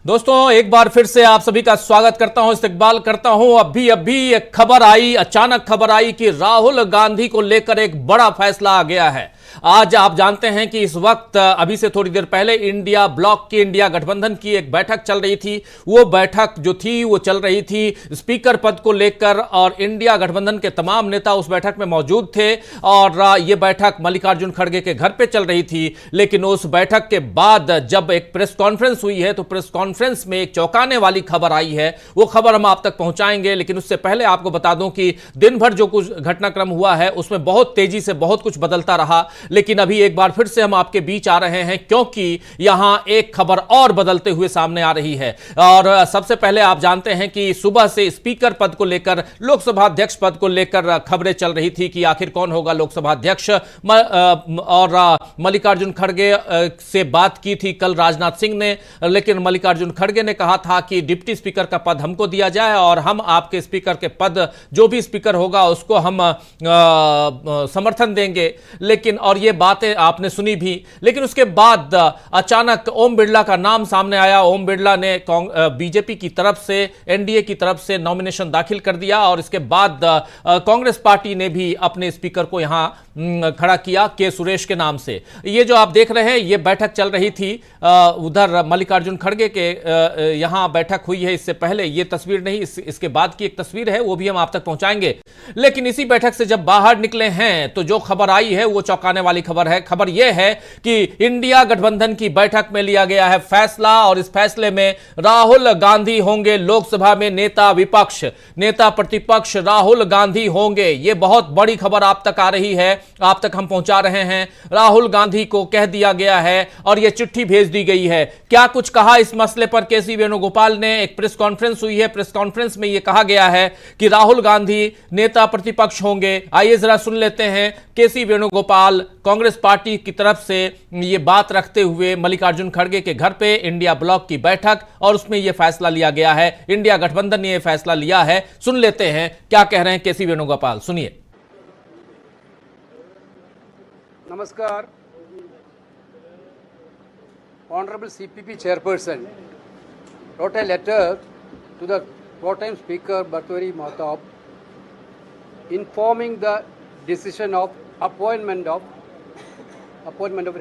दोस्तों एक बार फिर से आप सभी का स्वागत करता हूं, इस्तकबाल करता हूं। अभी एक खबर आई, अचानक खबर आई कि राहुल गांधी को लेकर एक बड़ा फैसला आ गया है। आज आप जानते हैं कि इस वक्त अभी से थोड़ी देर पहले इंडिया ब्लॉक की, इंडिया गठबंधन की एक बैठक चल रही थी। वो बैठक जो थी वो चल रही थी स्पीकर पद को लेकर और इंडिया गठबंधन के तमाम नेता उस बैठक में मौजूद थे और ये बैठक मल्लिकार्जुन खड़गे के घर पे चल रही थी। लेकिन उस बैठक के बाद जब एक प्रेस कॉन्फ्रेंस हुई है तो प्रेस कॉन्फ्रेंस में एक चौंकाने वाली खबर आई है। वो खबर हम आप तक पहुंचाएंगे, लेकिन उससे पहले आपको बता दूं कि दिन भर जो कुछ घटनाक्रम हुआ है उसमें बहुत तेजी से बहुत कुछ बदलता रहा। लेकिन अभी एक बार फिर से हम आपके बीच आ रहे हैं क्योंकि यहां एक खबर और बदलते हुए सामने आ रही है। और सबसे पहले आप जानते हैं कि सुबह से स्पीकर पद को लेकर, लोकसभा अध्यक्ष पद को लेकर खबरें चल रही थी कि आखिर कौन होगा लोकसभा अध्यक्ष। और मल्लिकार्जुन खड़गे से बात की थी कल राजनाथ सिंह ने, लेकिन मल्लिकार्जुन खड़गे ने कहा था कि डिप्टी स्पीकर का पद हमको दिया जाए और हम आपके स्पीकर के पद, जो भी स्पीकर होगा उसको हम समर्थन देंगे। लेकिन और ये बातें आपने सुनी भी, लेकिन उसके बाद अचानक ओम बिरला का नाम सामने आया। ओम बिरला ने बीजेपी की तरफ से, एनडीए की तरफ से नॉमिनेशन दाखिल कर दिया और इसके बाद कांग्रेस पार्टी ने भी अपने स्पीकर को यहां खड़ा किया के सुरेश के नाम से। ये जो आप देख रहे हैं ये बैठक चल रही थी उधर मल्लिकार्जुन खड़गे के यहां बैठक हुई है। इससे पहले ये तस्वीर नहीं, इसके बाद की एक तस्वीर है, वो भी हम आप तक पहुंचाएंगे। लेकिन इसी बैठक से जब बाहर निकले हैं तो जो खबर आई है वो चौंकाने वाली खबर है। खबर यह है कि इंडिया गठबंधन की बैठक में लिया गया है फैसला और इस फैसले में राहुल गांधी होंगे लोकसभा में नेता विपक्ष, नेता प्रतिपक्ष राहुल गांधी होंगे। यह बहुत बड़ी खबर आप तक आ रही है, आप तक हम पहुंचा रहे हैं। राहुल गांधी को कह दिया गया है और यह चिट्ठी भेज दी गई है। क्या कुछ कहा इस मसले पर केसी वेणुगोपाल ने? एक प्रेस कॉन्फ्रेंस हुई है, प्रेस कॉन्फ्रेंस में यह कहा गया है कि राहुल गांधी नेता प्रतिपक्ष होंगे। आइए जरा सुन लेते हैं केसी वेणुगोपाल कांग्रेस पार्टी की तरफ से यह बात रखते हुए मल्लिकार्जुन खड़गे के घर पे इंडिया ब्लॉक की बैठक और उसमें यह फैसला लिया गया है। इंडिया गठबंधन ने यह फैसला लिया है। सुन लेते हैं क्या कह रहे हैं केसी वेणुगोपाल, सुनिए। Namaskar. Honorable CPP Chairperson wrote a letter to the pro-time Speaker Bhartwari Mahtab informing the decision of appointment of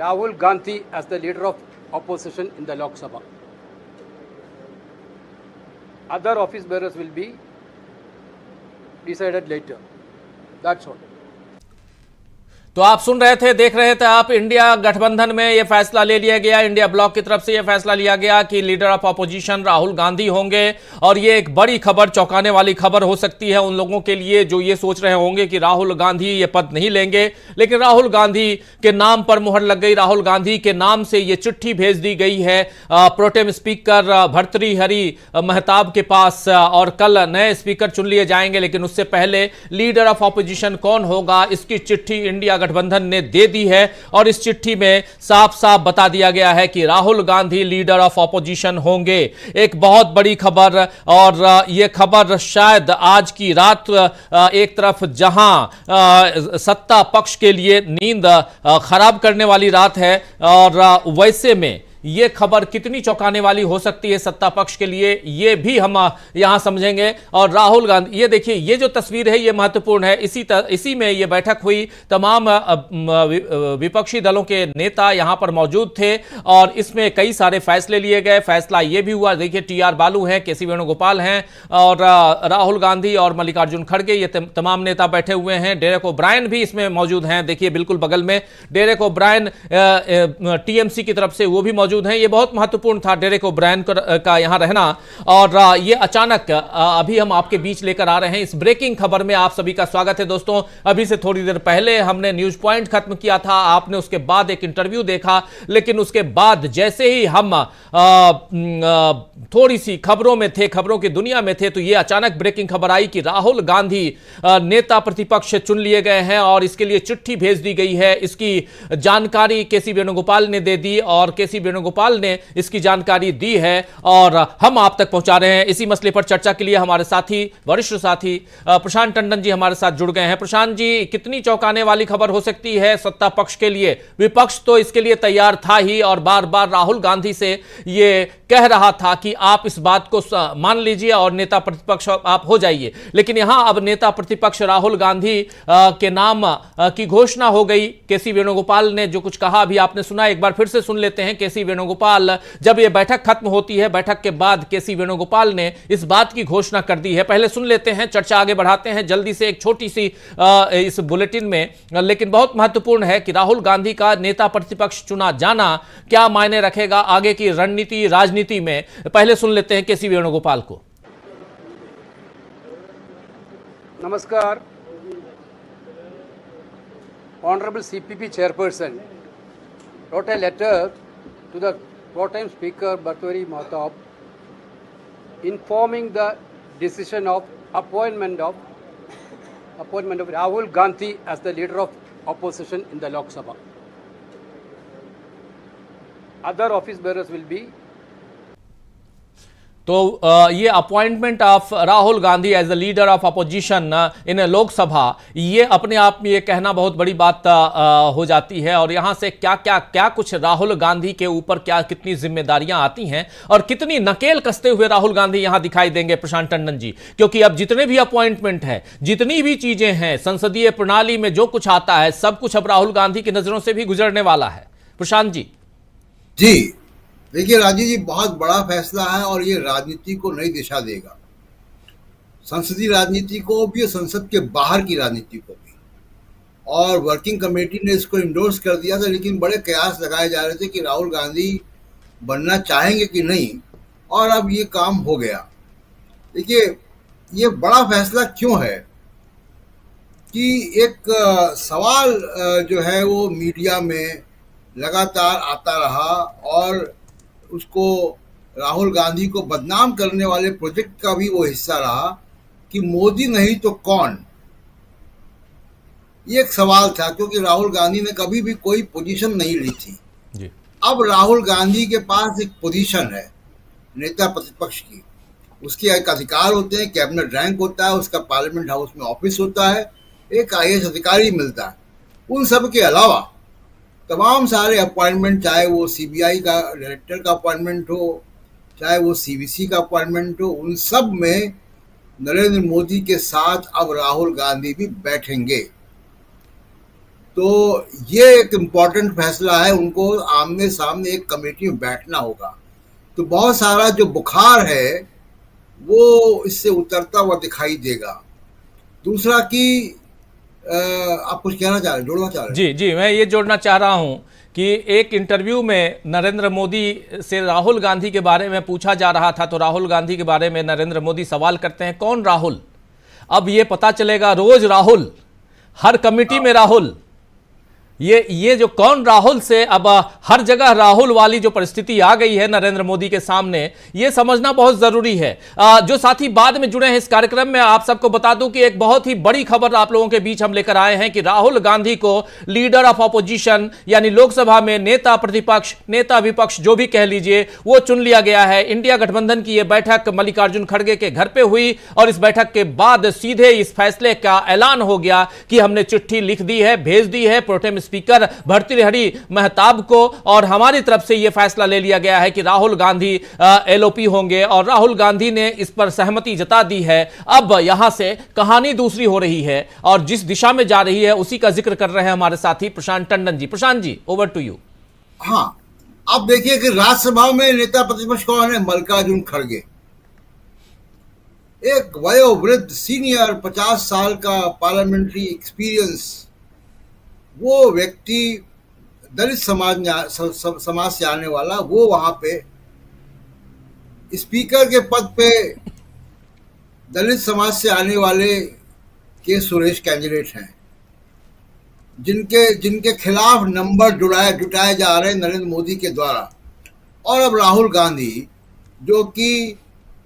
Rahul Gandhi as the leader of opposition in the Lok Sabha. Other office bearers will be decided later. That's all. तो आप सुन रहे थे, देख रहे थे आप, India गठबंधन में यह फैसला ले लिया गया, इंडिया ब्लॉक की तरफ से यह फैसला लिया गया कि leader of opposition Rahul Gandhi होंगे। और यह एक बड़ी खबर, चौंकाने वाली खबर हो सकती है उन लोगों के लिए जो ये सोच रहे होंगे कि राहुल गांधी ये पद नहीं लेंगे। लेकिन राहुल गांधी के नाम पर मुहर लग गई, राहुल गांधी के नाम से यह चिट्ठी भेज दी गई है प्रोटेम स्पीकर भर्तृहरि महताब के पास और कल नए स्पीकर चुन लिए जाएंगे। लेकिन उससे पहले लीडर ऑफ ऑपोजिशन कौन होगा इसकी चिट्ठी इंडिया गठबंधन ने दे दी है और इस चिट्ठी में साफ साफ बता दिया गया है कि Rahul Gandhi leader of opposition होंगे। एक बहुत बड़ी खबर, और यह खबर शायद आज की रात एक तरफ जहां सत्ता पक्ष के लिए नींद खराब करने वाली रात है, और वैसे में ये खबर कितनी चौंकाने वाली हो सकती है सत्ता पक्ष के लिए, ये भी हम यहां समझेंगे। और राहुल गांधी, ये देखिए, ये जो तस्वीर है ये महत्वपूर्ण है। इसी में ये बैठक हुई, तमाम विपक्षी दलों के नेता यहां पर मौजूद थे और इसमें कई सारे फैसले लिए गए। फैसला ये भी हुआ, देखिए TR बालू हैं, केसी वेणुगोपाल हैं और राहुल गांधी और मल्लिकार्जुन खड़गे, ये तमाम नेता बैठे हुए हैं। डेरेक ओब्रायन भी इसमें मौजूद हैं, देखिए बिल्कुल बगल में डेरेक ओब्रायन TMC की तरफ से वो भी मौजूद हैं। ये बहुत महत्वपूर्ण था डेरेक ओब्रायन का यहां रहना। और ये अचानक अभी हम आपके बीच लेकर आ रहे हैं इस ब्रेकिंग खबर में। आप सभी का स्वागत है दोस्तों। अभी से थोड़ी देर पहले हमने न्यूज पॉइंट खत्म किया था, आपने उसके बाद एक इंटरव्यू देखा, लेकिन उसके बाद जैसे ही हम थोड़ी सी खबरों में थे, खबरों की दुनिया में थे, तो ये अचानक ब्रेकिंग खबर आई कि राहुल गांधी नेता प्रतिपक्ष चुन लिए गए हैं और इसके लिए चिट्ठी भेज दी गई है। इसकी जानकारी केसी वेणुगोपाल ने दे दी और केसी वेणुगोपाल वेणुगोपाल ने इसकी जानकारी दी है और हम आप तक पहुंचा रहे हैं। इसी मसले पर चर्चा के लिए हमारे साथी, वरिष्ठ साथी प्रशांत टंडन जी हमारे साथ जुड़ गए हैं। प्रशांत जी, कितनी चौंकाने वाली खबर हो सकती है सत्ता पक्ष के लिए? विपक्ष तो इसके लिए तैयार था ही और बार बार राहुल गांधी से ये कह रहा था कि आप इस बात को मान लीजिए और नेता प्रतिपक्ष आप हो जाइए, लेकिन यहां अब नेता प्रतिपक्ष राहुल गांधी के नाम की घोषणा हो गई। केसी वेणुगोपाल ने जो कुछ कहा अभी आपने सुना, एक बार फिर से सुन लेते हैं। केसी वेणुगोपाल, जब यह बैठक खत्म होती है, बैठक के बाद केसी वेणुगोपाल ने इस बात की घोषणा कर दी है। पहले सुन लेते हैं, चर्चा आगे बढ़ाते हैं जल्दी से एक छोटी सी इस बुलेटिन में, लेकिन बहुत महत्वपूर्ण है कि राहुल गांधी का नेता प्रतिपक्ष चुना जाना क्या मायने रखेगा आगे की रणनीति राजनीति में। पहले सुन लेते हैं केसी वेणुगोपाल को। Namaskar. Honorable CPP Chairperson wrote a letter to the pro-time Speaker Bhartwari Mahtab informing the decision of appointment of Rahul Gandhi as the leader of opposition in the Lok Sabha. Other office bearers will be तो ये appointment of Rahul Gandhi as the leader of opposition in Lok Sabha, ये अपने आप में ये कहना बहुत बड़ी बात हो जाती है। और यहां से क्या कुछ राहुल गांधी के ऊपर क्या कितनी जिम्मेदारियां आती हैं और कितनी नकेल कसते हुए राहुल गांधी यहां दिखाई देंगे प्रशांत टंडन जी, क्योंकि अब जितने भी अपॉइंटमेंट है, जितनी भी चीजें हैं संसदीय प्रणाली में, जो कुछ आता है सब कुछ अब राहुल गांधी की नजरों से भी गुजरने वाला है। प्रशांत जी। जी देखिए राजीव जी, बहुत बड़ा फैसला है और ये राजनीति को नई दिशा देगा, संसदीय राजनीति को भी और संसद के बाहर की राजनीति को भी। और वर्किंग कमेटी ने इसको इंडोर्स कर दिया था, लेकिन बड़े कयास लगाए जा रहे थे कि राहुल गांधी बनना चाहेंगे कि नहीं, और अब ये काम हो गया। देखिए ये बड़ा फैसला क्यों है कि एक सवाल जो है वो मीडिया में लगातार आता रहा और उसको राहुल गांधी को बदनाम करने वाले प्रोजेक्ट का भी वो हिस्सा रहा कि मोदी नहीं तो कौन। ये एक सवाल था, क्योंकि राहुल गांधी ने कभी भी कोई पोजीशन नहीं ली थी जी। अब राहुल गांधी के पास एक पोजीशन है नेता प्रतिपक्ष की, उसके एक अधिकार होते हैं, कैबिनेट रैंक होता है, उसका पार्लियामेंट हाउस में ऑफिस होता है, एक IAS अधिकारी मिलता है। उन सब के अलावा तमाम सारे अपॉइंटमेंट, चाहे वो CBI का डायरेक्टर का अपॉइंटमेंट हो, चाहे वो CVC का अपॉइंटमेंट हो, उन सब में नरेंद्र मोदी के साथ अब राहुल गांधी भी बैठेंगे। तो ये एक इम्पॉर्टेंट फैसला है, उनको आमने सामने एक कमेटी में बैठना होगा। तो बहुत सारा जो बुखार है वो इससे उतरता हुआ दिखाई देगा। दूसरा कि आप कुछ कहना चाह रहे, जोड़ना चाह रहे? जी, मैं ये जोड़ना चाह रहा हूं कि एक इंटरव्यू में नरेंद्र मोदी से राहुल गांधी के बारे में पूछा जा रहा था, तो राहुल गांधी के बारे में नरेंद्र मोदी सवाल करते हैं, कौन राहुल? अब ये पता चलेगा, रोज राहुल, हर कमेटी में राहुल, ये जो कौन राहुल से अब हर जगह राहुल वाली जो परिस्थिति आ गई है नरेंद्र मोदी के सामने, ये समझना बहुत जरूरी है। जो साथी बाद में जुड़े हैं इस कार्यक्रम में, आप सबको बता दूं कि एक बहुत ही बड़ी खबर आप लोगों के बीच हम लेकर आए हैं कि राहुल गांधी को लीडर ऑफ ऑपोजिशन यानी लोकसभा में नेता प्रतिपक्ष, नेता विपक्ष जो भी कह लीजिए, वो चुन लिया गया है। इंडिया गठबंधन की यह बैठक मल्लिकार्जुन खड़गे के घर पे हुई और इस बैठक के बाद सीधे इस फैसले का ऐलान हो गया कि हमने चिट्ठी लिख दी है, भेज दी है प्रोटेम स्पीकर भर्तृहरि महताब को, और हमारी तरफ से यह फैसला ले लिया गया है कि राहुल गांधी LOP होंगे और राहुल गांधी ने इस पर सहमति जता दी है। अब यहां से कहानी दूसरी हो रही है और जिस दिशा में जा रही है उसी का जिक्र कर रहे हैं हमारे साथी प्रशांत Tandon ji. Prashant ji, over to you. हाँ, अब देखिए कि राज्यसभा में नेता प्रतिपक्ष कौन है? मल्लिकार्जुन खड़गे, एक वयोवृद्ध सीनियर 50 साल का पार्लियामेंट्री एक्सपीरियंस, वो व्यक्ति दलित समाज से आने वाला, वो वहां पे स्पीकर के पद पे दलित समाज से आने वाले के सुरेश कैंडिडेट हैं, जिनके खिलाफ नंबर जुटाए जा रहे हैं नरेंद्र मोदी के द्वारा। और अब राहुल गांधी जो कि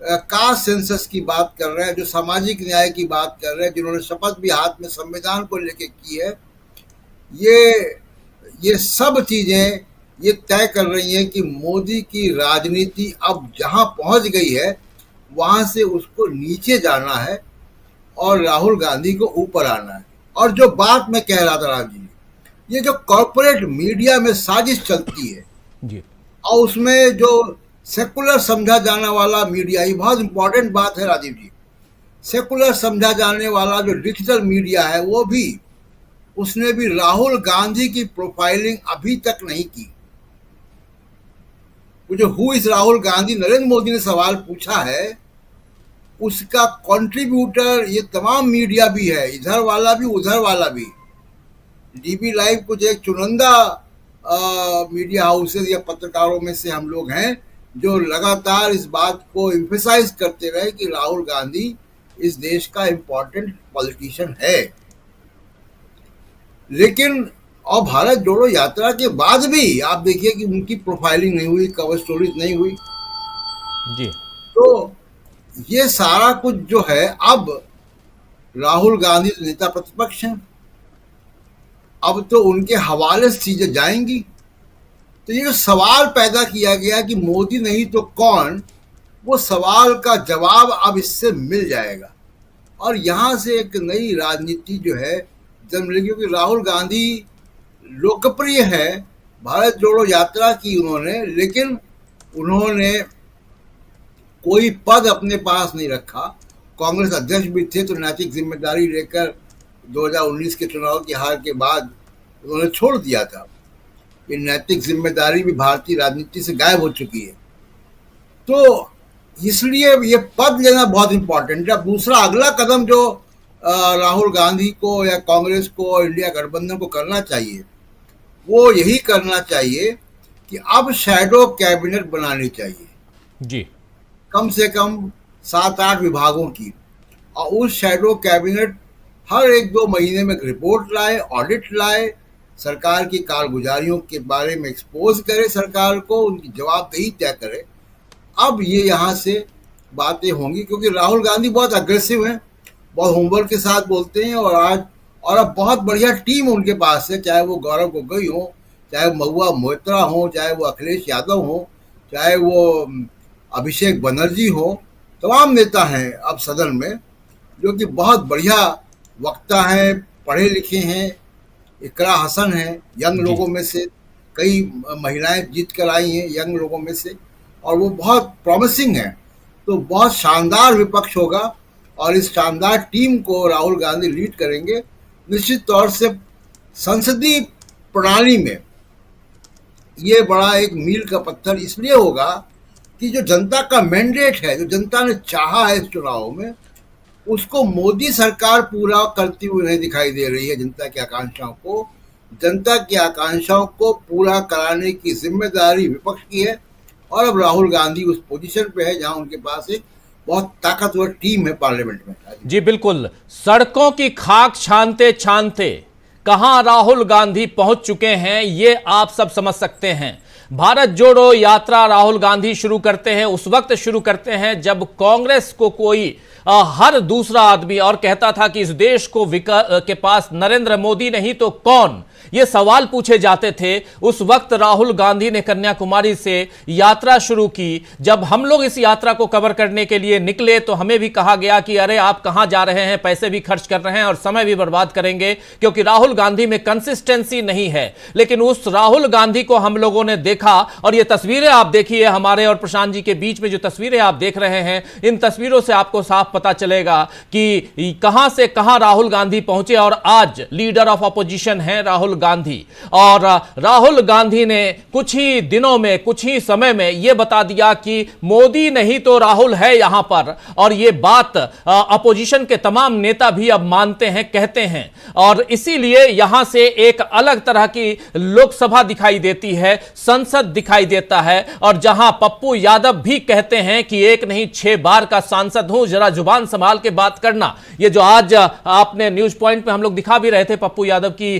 कास्ट सेंसस की बात कर रहे हैं, जो सामाजिक न्याय की बात कर रहे हैं, जिन्होंने शपथ भी हाथ में संविधान को लेके की है, ये सब चीजें ये तय कर रही हैं कि मोदी की राजनीति अब जहां पहुंच गई है वहां से उसको नीचे जाना है और राहुल गांधी को ऊपर आना है। और जो बात मैं कह रहा था राज जी, ये जो कॉर्पोरेट मीडिया में साजिश चलती है जी और उसमें जो सेकुलर समझा जाने वाला मीडिया, ये बहुत इंपॉर्टेंट बात है राजीव जी। सेकुलर समझा जाने वाला जो डिजिटल मीडिया है वो भी, उसने भी राहुल गांधी की प्रोफाइलिंग अभी तक नहीं की। वो जो हु इज राहुल गांधी नरेंद्र मोदी ने सवाल पूछा है, उसका कंट्रीब्यूटर ये तमाम मीडिया भी है, इधर वाला भी उधर वाला भी। डीबी लाइव कुछ एक चुनिंदा मीडिया हाउसेज या पत्रकारों में से हम लोग हैं जो लगातार इस बात को एम्फेसाइज करते रहे कि राहुल गांधी इस देश का इम्पोर्टेंट पॉलिटिशियन है। लेकिन और भारत जोड़ो यात्रा के बाद भी आप देखिए कि उनकी प्रोफाइलिंग नहीं हुई, कवर स्टोरीज नहीं हुई। जी तो ये सारा कुछ जो है, अब राहुल गांधी तो नेता प्रतिपक्ष हैं, अब तो उनके हवाले से चीजें जाएंगी। तो ये जो सवाल पैदा किया गया कि मोदी नहीं तो कौन, वो सवाल का जवाब अब इससे मिल जाएगा और यहां से एक नई राजनीति जो है जन्म लेगी। क्योंकि राहुल गांधी लोकप्रिय है, भारत जोड़ो यात्रा की उन्होंने, लेकिन उन्होंने कोई पद अपने पास नहीं रखा। कांग्रेस अध्यक्ष भी थे तो नैतिक जिम्मेदारी लेकर 2019 के चुनाव की हार के बाद उन्होंने छोड़ दिया था। ये नैतिक जिम्मेदारी भी भारतीय राजनीति से गायब हो चुकी है। तो इसलिए ये पद लेना बहुत इंपॉर्टेंट है। अब दूसरा अगला कदम जो राहुल गांधी को या कांग्रेस को, इंडिया गठबंधन को करना चाहिए, वो यही करना चाहिए कि अब शैडो कैबिनेट बनानी चाहिए, जी कम से कम 7-8 विभागों की। और उस शैडो कैबिनेट हर 1-2 महीने में एक रिपोर्ट लाए, ऑडिट लाए, सरकार की कारगुजारियों के बारे में एक्सपोज करे, सरकार को उनकी जवाबदेही तय करे। अब ये यहाँ से बातें होंगी क्योंकि राहुल गांधी बहुत अग्रेसिव हैं, बहुत होमवर्क के साथ बोलते हैं और अब बहुत बढ़िया टीम उनके पास है, चाहे वो गौरव गोगोई हो, चाहे वो महुआ मोइत्रा हो, चाहे वो अखिलेश यादव हो, चाहे वो अभिषेक बनर्जी हो। तमाम नेता हैं अब सदन में जो कि बहुत बढ़िया वक्ता हैं, पढ़े लिखे हैं। इकरा हसन है यंग लोगों में से, कई महिलाएं जीत कर आई हैं यंग लोगों में से और वो बहुत प्रॉमिसिंग है। तो बहुत शानदार विपक्ष होगा और इस शानदार टीम को राहुल गांधी लीड करेंगे। निश्चित तौर से संसदीय प्रणाली में ये बड़ा एक मील का पत्थर इसलिए होगा कि जो जनता का मैंडेट है, जो जनता ने चाहा है इस चुनाव में, उसको मोदी सरकार पूरा करती हुई नहीं दिखाई दे रही है। जनता की आकांक्षाओं को, जनता की आकांक्षाओं को पूरा कराने की जिम्मेदारी विपक्ष की है और अब राहुल गांधी उस पोजीशन पे है जहां उनके पास एक बहुत ताकतवर टीम है पार्लियामेंट में। जी बिल्कुल, सड़कों की खाक छानते छानते कहां राहुल गांधी पहुंच चुके हैं ये आप सब समझ सकते हैं। भारत जोड़ो यात्रा राहुल गांधी शुरू करते हैं, उस वक्त शुरू करते हैं जब कांग्रेस को कोई हर दूसरा आदमी और कहता था कि इस देश को के पास नरेंद्र मोदी नहीं तो कौन, ये सवाल पूछे जाते थे। उस वक्त राहुल गांधी ने कन्याकुमारी से यात्रा शुरू की। जब हम लोग इस यात्रा को कवर करने के लिए निकले तो हमें भी कहा गया कि अरे आप कहां जा रहे हैं, पैसे भी खर्च कर रहे हैं और समय भी बर्बाद करेंगे क्योंकि राहुल गांधी में कंसिस्टेंसी नहीं है। लेकिन उस राहुल गांधी को हम लोगों ने देखा और ये तस्वीरें आप देखिए, हमारे और प्रशांत जी के बीच में जो तस्वीरें आप देख रहे हैं, इन तस्वीरों से आपको साफ पता चलेगा कि कहां से कहां राहुल गांधी पहुंचे और आज लीडर ऑफ अपोजिशन हैं राहुल गांधी। और राहुल गांधी ने कुछ ही दिनों में, कुछ ही समय में यह बता दिया कि मोदी नहीं तो राहुल है यहां पर। और यह बात अपोजिशन के तमाम नेता भी अब मानते हैं, कहते हैं। और इसीलिए यहां से एक अलग तरह की लोकसभा दिखाई देती है, संसद दिखाई देता है। और जहां पप्पू यादव भी कहते हैं कि एक नहीं 6 बार का सांसद हूं, जरा जुबान संभाल के बात करना। ये जो आज आपने न्यूज पॉइंट पे हम लोग दिखा भी रहे थे पप्पू यादव की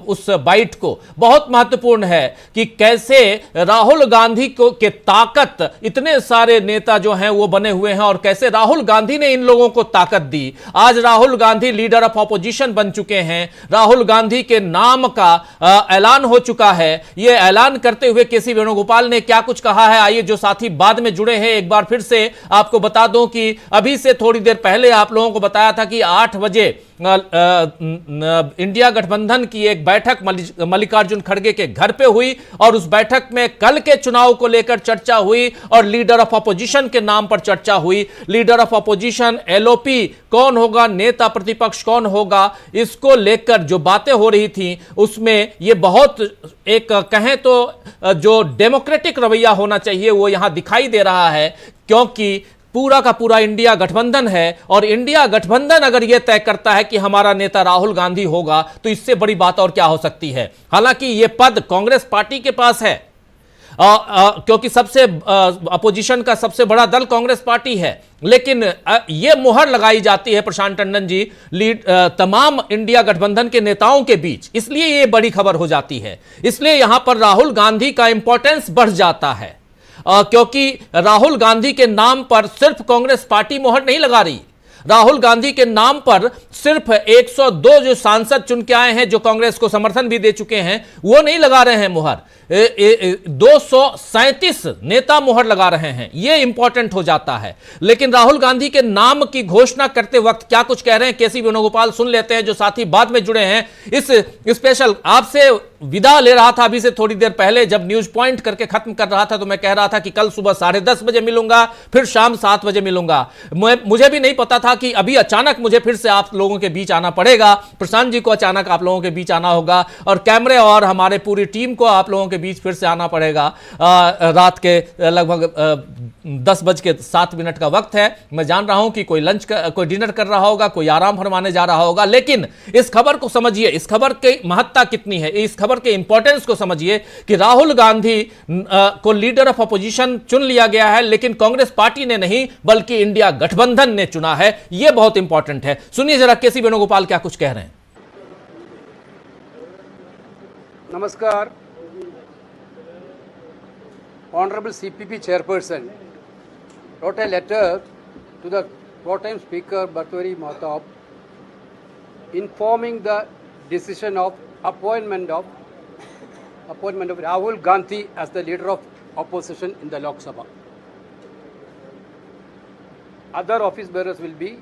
उस बाइट को बहुत महत्वपूर्ण है कि कैसे राहुल गांधी को के ताकत इतने सारे नेता जो हैं वो बने हुए हैं और कैसे राहुल गांधी ने इन लोगों को ताकत दी। आज Rahul Gandhi leader of opposition बन चुके हैं। राहुल गांधी के नाम का ऐलान हो चुका है। यह ऐलान करते हुए केसी वेणुगोपाल ने क्या कुछ कहा है, आइए जो साथी बाद में जुड़े हैं एक बार फिर से आपको बता दूं कि अभी से थोड़ी देर पहले आप लोगों को बताया था कि 8 बजे इंडिया गठबंधन की एक बैठक मल्लिकार्जुन खड़गे के घर पे हुई और उस बैठक में कल के चुनाव को लेकर चर्चा हुई और लीडर ऑफ अपोजिशन के नाम पर चर्चा हुई। लीडर ऑफ अपोजिशन एलओपी कौन होगा, नेता प्रतिपक्ष कौन होगा, इसको लेकर जो बातें हो रही थी उसमें ये बहुत एक कहें तो जो डेमोक्रेटिक रवैया होना चाहिए वो यहां दिखाई दे रहा है, क्योंकि पूरा का पूरा इंडिया गठबंधन है और इंडिया गठबंधन अगर यह तय करता है कि हमारा नेता राहुल गांधी होगा तो इससे बड़ी बात और क्या हो सकती है। हालांकि यह पद कांग्रेस पार्टी के पास है क्योंकि सबसे अपोजिशन का सबसे बड़ा दल कांग्रेस पार्टी है, लेकिन यह मुहर लगाई जाती है प्रशांत टंडन जी तमाम इंडिया गठबंधन के नेताओं के बीच, इसलिए यह बड़ी खबर हो जाती है। इसलिए यहां पर राहुल गांधी का इंपॉर्टेंस बढ़ जाता है क्योंकि राहुल गांधी के नाम पर सिर्फ कांग्रेस पार्टी मोहर नहीं लगा रही। राहुल गांधी के नाम पर सिर्फ 102 जो सांसद चुन के आए हैं, जो कांग्रेस को समर्थन भी दे चुके हैं, वो नहीं लगा रहे हैं मुहर। 237 नेता मुहर लगा रहे हैं, यह इंपॉर्टेंट हो जाता है। लेकिन राहुल गांधी के नाम की घोषणा करते वक्त क्या कुछ कह रहे हैं केसी वेणुगोपाल, सुन लेते हैं जो साथी बाद में जुड़े हैं। इस स्पेशल आपसे विदा ले रहा था अभी से थोड़ी देर पहले, जब न्यूज पॉइंट करके खत्म कर रहा था तो मैं कह रहा था कि कल सुबह 10:30 बजे मिलूंगा, फिर शाम 7 बजे मिलूंगा। मुझे भी नहीं पता था कि अभी अचानक मुझे फिर से आप लोगों के बीच आना पड़ेगा, प्रशांत जी को अचानक आप लोगों के बीच आना होगा और कैमरे और हमारे पूरी टीम को आप लोगों के बीच फिर से आना पड़ेगा। रात के लगभग 10:07 का वक्त है। मैं जान रहा हूं कि कोई कोई डिनर कर रहा होगा, कोई आराम फरमाने जा रहा होगा, लेकिन इस खबर को समझिए, इस खबर की महत्ता कितनी है, इस खबर के इंपॉर्टेंस को समझिए कि राहुल गांधी को लीडर ऑफ अपोजिशन चुन लिया गया है, लेकिन कांग्रेस पार्टी ने नहीं बल्कि इंडिया गठबंधन ने चुना है। यह बहुत इंपॉर्टेंट है। सुनिए जरा केसी वेणुगोपाल क्या कुछ कह रहे हैं। नमस्कार। Honorable CPP Chairperson wrote a letter to the pro-time Speaker Bhartwari Mahtab informing the decision of appointment of Rahul Gandhi as the leader of opposition in the Lok Sabha. Other office bearers will be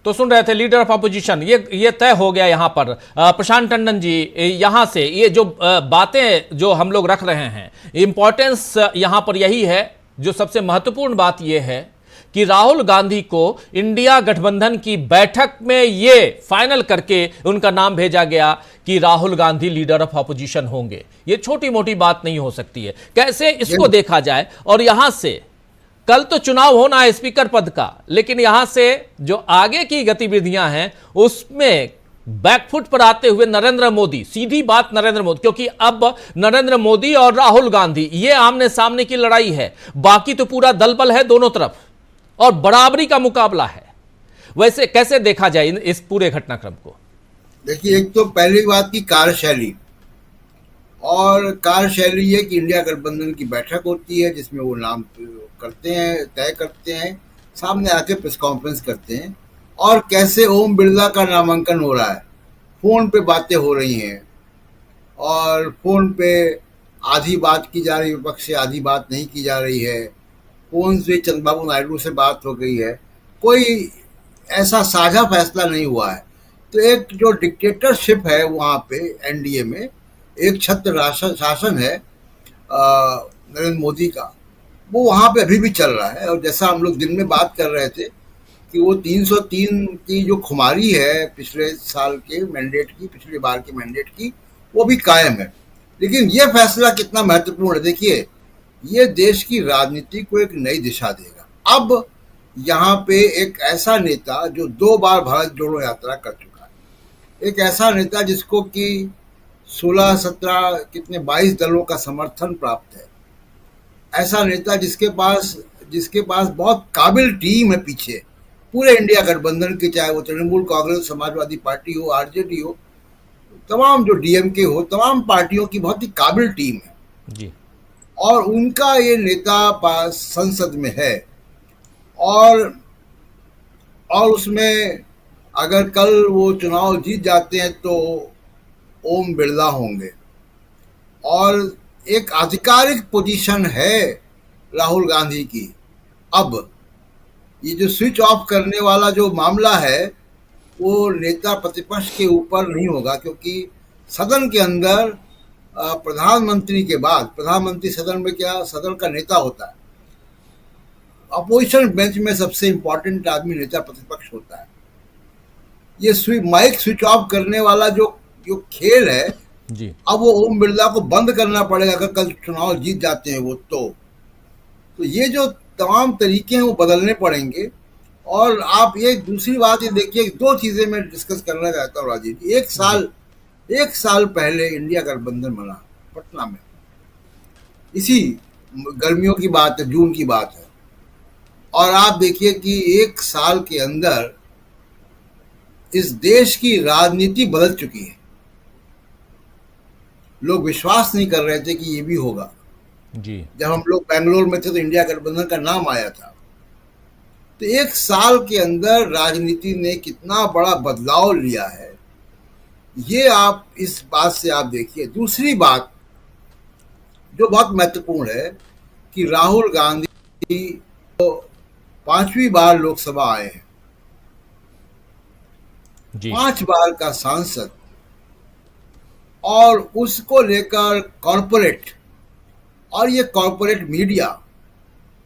तो सुन रहे थे leader of opposition, ये तय हो गया यहां पर। प्रशांत टंडन जी, यहां से ये जो बातें जो हम लोग रख रहे हैं, इंपॉर्टेंस यहां पर यही है, जो सबसे महत्वपूर्ण बात यह है कि राहुल गांधी को इंडिया गठबंधन की बैठक में ये फाइनल करके उनका नाम भेजा गया कि Rahul Gandhi leader of opposition होंगे। ये छोटी मोटी बात नहीं हो सकती है। कैसे इसको देखा जाए, और यहां से कल तो चुनाव होना है स्पीकर पद का, लेकिन यहां से जो आगे की गतिविधियां हैं उसमें बैकफुट पर आते हुए नरेंद्र मोदी, सीधी बात नरेंद्र मोदी, क्योंकि अब नरेंद्र मोदी और राहुल गांधी ये आमने सामने की लड़ाई है, बाकी तो पूरा दलबल है दोनों तरफ और बराबरी का मुकाबला है। वैसे कैसे देखा जाए इस पूरे घटनाक्रम को? देखिए, एक तो पहली बात की कार्यशैली, और कार्यशैली है कि इंडिया गठबंधन की बैठक होती है जिसमें वो नाम करते हैं, तय करते हैं, सामने आके प्रेस कॉन्फ्रेंस करते हैं, और कैसे ओम बिरला का नामांकन हो रहा है, फोन पे बातें हो रही हैं और फोन पे आधी बात की जा रही है, विपक्ष से आधी बात नहीं की जा रही है, फोन से चंद्रबाबू नायडू से बात हो गई है, कोई ऐसा साझा फैसला नहीं हुआ है। तो एक जो डिक्टेटरशिप है वहाँ पे एनडीए में, एक छत्र शासन है नरेंद्र मोदी का, वो वहाँ पे अभी भी चल रहा है। और जैसा हम लोग दिन में बात कर रहे थे कि वो 303 की जो खुमारी है पिछले साल के मैंडेट की, पिछली बार के मैंडेट की, वो भी कायम है। लेकिन ये फैसला कितना महत्वपूर्ण है, देखिए, ये देश की राजनीति को एक नई दिशा देगा। अब यहाँ पे एक ऐसा नेता जो 2 बार भारत जोड़ो यात्रा कर चुका है, एक ऐसा नेता जिसको कि 16-17 कितने 22 दलों का समर्थन प्राप्त है, ऐसा नेता जिसके पास बहुत काबिल टीम है पीछे, पूरे इंडिया गठबंधन के, चाहे वो तृणमूल कांग्रेस, समाजवादी पार्टी हो, आरजेडी हो, तमाम जो डीएमके हो, तमाम पार्टियों की बहुत ही काबिल टीम है जी और उनका ये नेता पास संसद में है। और उसमें अगर कल वो चुनाव जीत जाते हैं तो ओम बिरला होंगे और एक आधिकारिक पोजीशन है राहुल गांधी की। अब ये जो स्विच ऑफ करने वाला जो मामला है वो नेता प्रतिपक्ष के ऊपर नहीं होगा, क्योंकि सदन के अंदर प्रधानमंत्री के बाद, प्रधानमंत्री सदन में क्या सदन का नेता होता है, अपोजिशन बेंच में सबसे इंपॉर्टेंट आदमी नेता प्रतिपक्ष होता है। ये माइक स्विच ऑफ करने वाला जो जो खेल है, जी अब वो ओम बिरला को बंद करना पड़ेगा अगर कल चुनाव जीत जाते हैं वो। तो ये जो तमाम तरीके हैं वो बदलने पड़ेंगे। और आप ये दूसरी बात ये देखिए, दो चीजें मैं डिस्कस करना चाहता हूँ राजीव जी। एक साल पहले इंडिया गठबंधन बना पटना में, इसी गर्मियों की बात है, जून की बात है, और आप देखिए कि एक साल के अंदर इस देश की राजनीति बदल चुकी है। लोग विश्वास नहीं कर रहे थे कि ये भी होगा। जी जब हम लोग बेंगलोर में थे तो इंडिया गठबंधन का नाम आया था। तो एक साल के अंदर राजनीति ने कितना बड़ा बदलाव लिया है, ये आप इस बात से आप देखिए। दूसरी बात जो बहुत महत्वपूर्ण है कि राहुल गांधी तो 5वीं बार लोकसभा आए हैं, जी 5 बार का सांसद, और उसको लेकर कॉरपोरेट और ये कॉरपोरेट मीडिया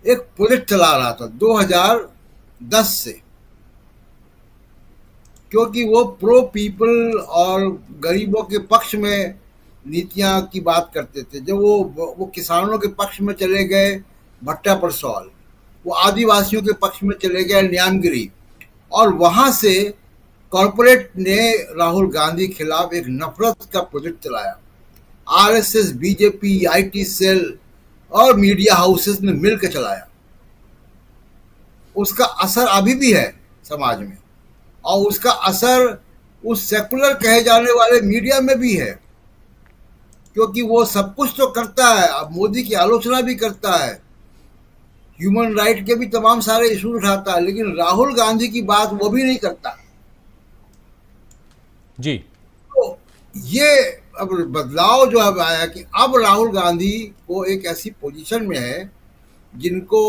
एक प्रोजेक्ट चला रहा था 2010 से, क्योंकि वो प्रो पीपल और गरीबों के पक्ष में नीतियां की बात करते थे। जब वो किसानों के पक्ष में चले गए भट्टा परसौल, वो आदिवासियों के पक्ष में चले गए न्यामगिरी, और वहां से कॉरपोरेट ने राहुल गांधी खिलाफ एक नफरत का प्रोजेक्ट चलाया। आरएसएस, बीजेपी, आईटी सेल और मीडिया हाउसेस ने मिलकर चलाया। उसका असर अभी भी है समाज में, और उसका असर उस सेकुलर कहे जाने वाले मीडिया में भी है, क्योंकि वो सब कुछ तो करता है, अब मोदी की आलोचना भी करता है, ह्यूमन राइट के भी तमाम सारे इशू उठाता है, लेकिन राहुल गांधी की बात वो भी नहीं करता। जी तो ये अब बदलाव जो अब आया कि अब राहुल गांधी को एक ऐसी पोजीशन में है जिनको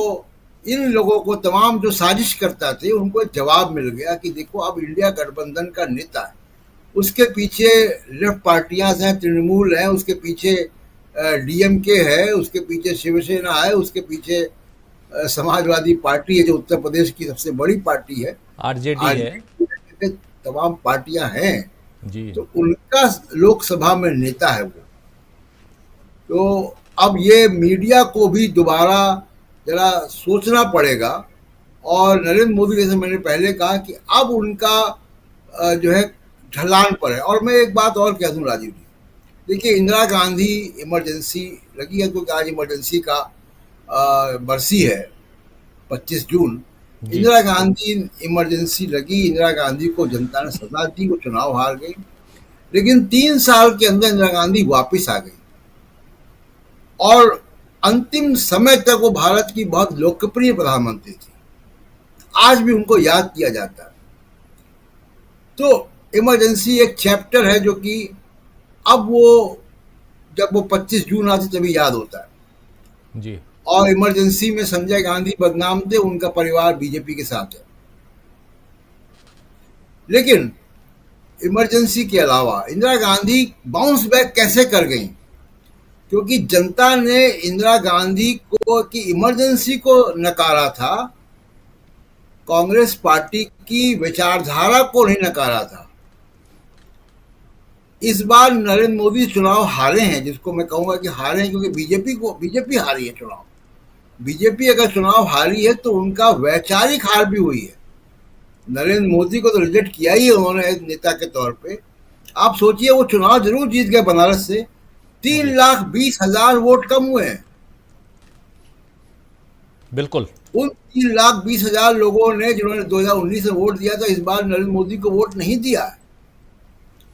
इन लोगों को तमाम जो साजिश करता थे उनको एक जवाब मिल गया कि देखो अब इंडिया गठबंधन का नेता है, उसके पीछे लेफ्ट पार्टियां हैं, तृणमूल है, उसके पीछे डीएमके है, उसके पीछे शिवसेना है, उसके पीछे समाजवादी पार्टी है जो उत्तर प्रदेश की सबसे बड़ी पार्टी है, आरजेडी है। तमाम पार्टियां हैं। जी तो उनका लोकसभा में नेता है वो। तो अब ये मीडिया को भी दोबारा जरा सोचना पड़ेगा, और नरेंद्र मोदी, जैसे मैंने पहले कहा कि अब उनका जो है ढलान पर है। और मैं एक बात और कह दूं राजीव जी, देखिए इंदिरा गांधी इमरजेंसी लगी है, क्योंकि आज इमरजेंसी का बरसी है 25 जून। इंदिरा गांधी इमरजेंसी लगी, इंदिरा गांधी को जनता ने सजा दी, वो चुनाव हार गई, लेकिन 3 साल के अंदर इंदिरा गांधी वापस आ गई और अंतिम समय तक वो भारत की बहुत लोकप्रिय प्रधानमंत्री थी। आज भी उनको याद किया जाता है। तो इमरजेंसी एक चैप्टर है जो कि अब वो जब वो 25 जून आती तभी याद होता है। जी और इमरजेंसी में संजय गांधी बदनाम थे, उनका परिवार बीजेपी के साथ है। लेकिन इमरजेंसी के अलावा इंदिरा गांधी बाउंस बैक कैसे कर गई, क्योंकि जनता ने इंदिरा गांधी को की इमरजेंसी को नकारा था, कांग्रेस पार्टी की विचारधारा को नहीं नकारा था। इस बार नरेंद्र मोदी चुनाव हारे हैं, जिसको मैं कहूंगा कि हारे हैं, क्योंकि बीजेपी हारी है चुनाव। बीजेपी अगर चुनाव हारी है तो उनका वैचारिक हार भी हुई है। नरेंद्र मोदी को तो रिजेक्ट किया ही उन्होंने नेता के तौर पे। आप सोचिए वो चुनाव जरूर जीत गए बनारस से, 3,20,000 वोट कम हुए हैं। बिल्कुल। उन 3,20,000 लोगों ने जिन्होंने 2019 में वोट दिया था, इस बार नरेंद्र मोदी को वोट नहीं दिया है।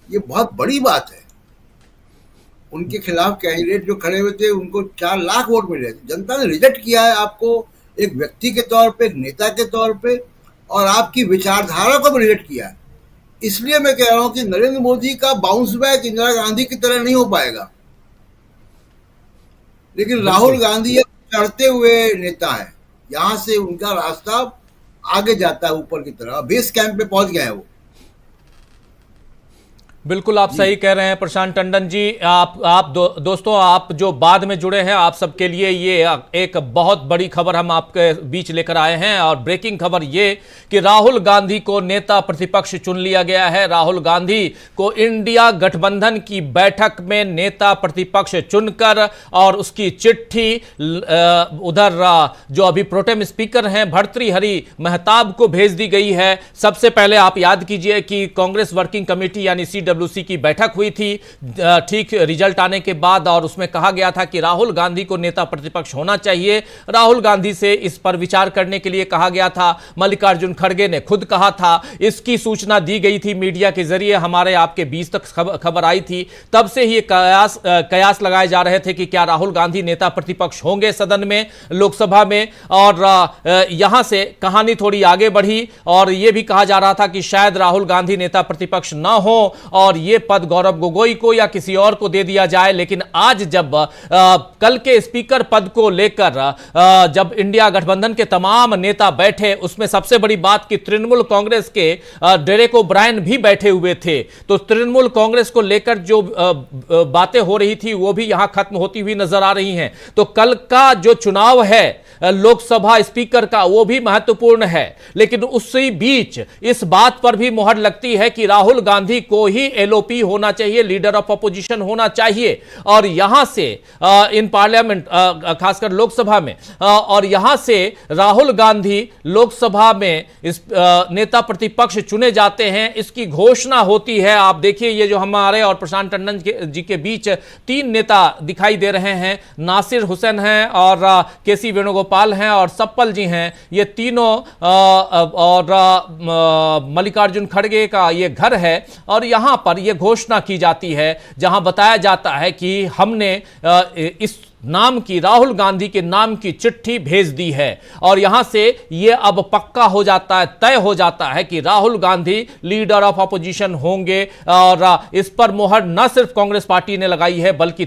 ये बहुत बड़ी बात है। उनके खिलाफ कैंडिडेट जो खड़े हुए थे उनको 4 लाख वोट मिले थे। जनता ने रिजेक्ट किया है आपको एक व्यक्ति के तौर पे, एक नेता के तौर पे, और आपकी विचारधारा को भी रिजेक्ट किया है। इसलिए मैं कह रहा हूं कि नरेंद्र मोदी का बाउंस बैक इंदिरा गांधी की तरह नहीं हो पाएगा, लेकिन राहुल गांधी एक चढ़ते हुए नेता है। यहां से उनका रास्ता आगे जाता है ऊपर की तरफ। बेस कैंप पे पहुंच गए हैं वो। बिल्कुल आप सही कह रहे हैं प्रशांत टंडन जी। दोस्तों, आप जो बाद में जुड़े हैं, आप सबके लिए ये एक बहुत बड़ी खबर हम आपके बीच लेकर आए हैं। और ब्रेकिंग खबर ये कि राहुल गांधी को नेता प्रतिपक्ष चुन लिया गया है। राहुल गांधी को इंडिया गठबंधन की बैठक में नेता प्रतिपक्ष चुनकर और उसकी चिट्ठी उधर जो अभी प्रोटेम स्पीकर हैं भर्तृहरि महताब को भेज दी गई है। सबसे पहले आप याद कीजिए कि कांग्रेस वर्किंग कमेटी यानी CWC की बैठक हुई थी ठीक रिजल्ट आने के बाद, और उसमें कहा गया था कि राहुल गांधी को नेता प्रतिपक्ष होना चाहिए। राहुल गांधी से इस पर विचार करने के लिए कहा गया था। मल्लिकार्जुन खड़गे ने खुद कहा था, इसकी सूचना दी गई थी मीडिया के जरिए, हमारे आपके बीच तक खबर आई थी। तब से ही कयास लगाए जा रहे थे कि क्या राहुल गांधी नेता प्रतिपक्ष होंगे सदन में, लोकसभा में। और यहां से कहानी थोड़ी आगे बढ़ी और यह भी कहा जा रहा था कि शायद राहुल गांधी नेता प्रतिपक्ष न हो और यह पद गौरव गोगोई को या किसी और को दे दिया जाए। लेकिन आज जब कल के स्पीकर पद को लेकर जब इंडिया गठबंधन के तमाम नेता बैठे, उसमें सबसे बड़ी बात कि तृणमूल कांग्रेस के डेरेक ओब्रायन भी बैठे हुए थे। तो तृणमूल कांग्रेस को लेकर जो बातें हो रही थी वो भी यहां खत्म होती हुई नजर आ रही हैं। तो कल का जो चुनाव है लोकसभा स्पीकर का वो भी महत्वपूर्ण है, लेकिन उसी बीच इस बात पर भी मोहर लगती है कि राहुल गांधी को ही LOP होना चाहिए, लीडर ऑफ अपोजिशन होना चाहिए। और यहां से इन पार्लियामेंट खासकर लोकसभा में, और यहां से राहुल गांधी लोकसभा में इस नेता प्रतिपक्ष चुने जाते हैं, इसकी घोषणा होती है। आप देखिए ये जो हमारे और प्रशांत टंडन जी के बीच 3 नेता दिखाई दे रहे हैं, नासिर हुसैन हैं और KC वेणुगोपाल हैं और सप्पल जी हैं। ये तीनों और मल्लिकार्जुन खड़गे का ये घर है और यहां पर यह घोषणा की जाती है जहां बताया जाता है कि हमने इस नाम की, राहुल गांधी के नाम की चिट्ठी भेज दी है। और यहां से यह अब पक्का हो जाता है, तय हो जाता है कि Rahul Gandhi leader of opposition होंगे। और इस पर मोहर न सिर्फ कांग्रेस पार्टी ने लगाई है बल्कि